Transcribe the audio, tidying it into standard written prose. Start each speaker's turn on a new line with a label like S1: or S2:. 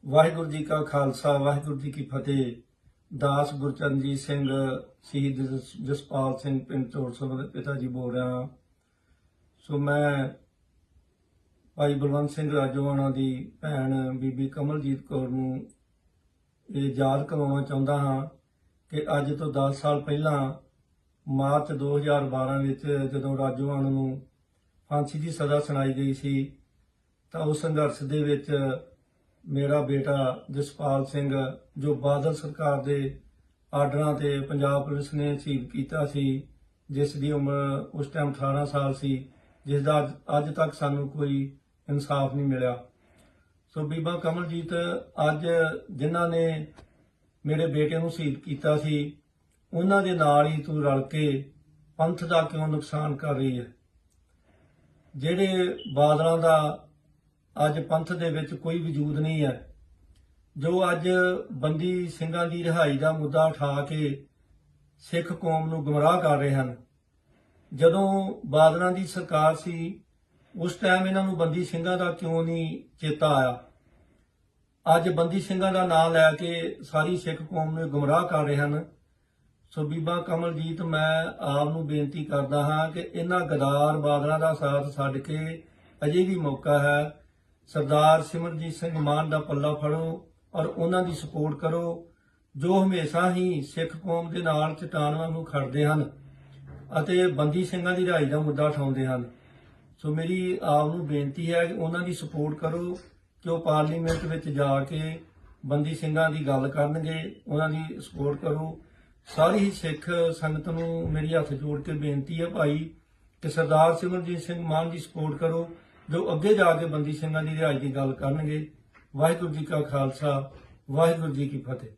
S1: वाहिगुरू जी का खालसा वाहिगुरू जी की फतेह। दास गुरचरणजीत सिंह शहीद जसपाल सिंह पिंड चोड़सर के पिता जी बोल रहा। सो मैं भाई बलवंत सिंह राजोआणा की भैन बीबी कमलजीत कौर नूं ये याद करवाना चाहता हाँ कि अज तो 10 साल पहला मार्च 2012 में जदों राजोआणा नूं फांसी की सज़ा सुनाई गई सी तो उस संघर्ष दे विच मेरा बेटा जसपाल सिंह जो बादल सरकार के आर्डर से पंजाब पुलिस ने शहीद किया सी, जिस दी उम्र उस टाइम 18 साल सी, जिसका अज तक सानू कोई इंसाफ नहीं मिला। सो बीबा कमलजीत अज जिन्हां ने मेरे बेटे नूं शहीद किया सी उन्हां दे नाल ही तू रल के पंथ का क्यों नुकसान कर रही है। जिहड़े बादलों का अज पंथ दे विच कोई वजूद नहीं है, जो अज बंदी ਸਿੰਘਾਂ की रिहाई का मुद्दा उठा के सिख कौम नूं गुमराह कर रहे हैं। जदों बादलों की सरकार सी उस टाइम इन्हां नूं बंदी ਸਿੰਘਾਂ का क्यों नहीं चेता आया। अज बंदी ਸਿੰਘਾਂ का नाम लैके सारी सिख कौम नूं गुमराह कर रहे हैं। सो बीबा कमलजीत मैं आप नूं बेनती करदा हाँ कि इन्हां गदार बादलों का साथ छड्ड के अजे भी मौका है। सरदार सिमरनजीत सिंह मान का पल्ला फड़ो और उन्हों की सपोर्ट करो, जो हमेशा ही सिख कौम के नाल चट्टान वांगू खड़ते हैं अते बंदी ਸਿੰਘਾਂ की रिहाई का मुद्दा उठाते हैं। सो मेरी आप नूं बेनती है कि उन्हों की सपोर्ट करो कि वह पार्लीमेंट में जाके बंदी ਸਿੰਘਾਂ की गल करनगे, उन्हों की सपोर्ट करो। सारी ही सिख संगत नूं मेरी हथ जोड़ के बेनती है भाई कि सरदार सिमरनजीत सिंह मान की सपोर्ट करो, जो अगे जाके बंदी ਸਿੰਘਾਂ की रिहाई की गल करनगे। वाहिगुरू जी का खालसा वाहिगुरू जी की फतेह।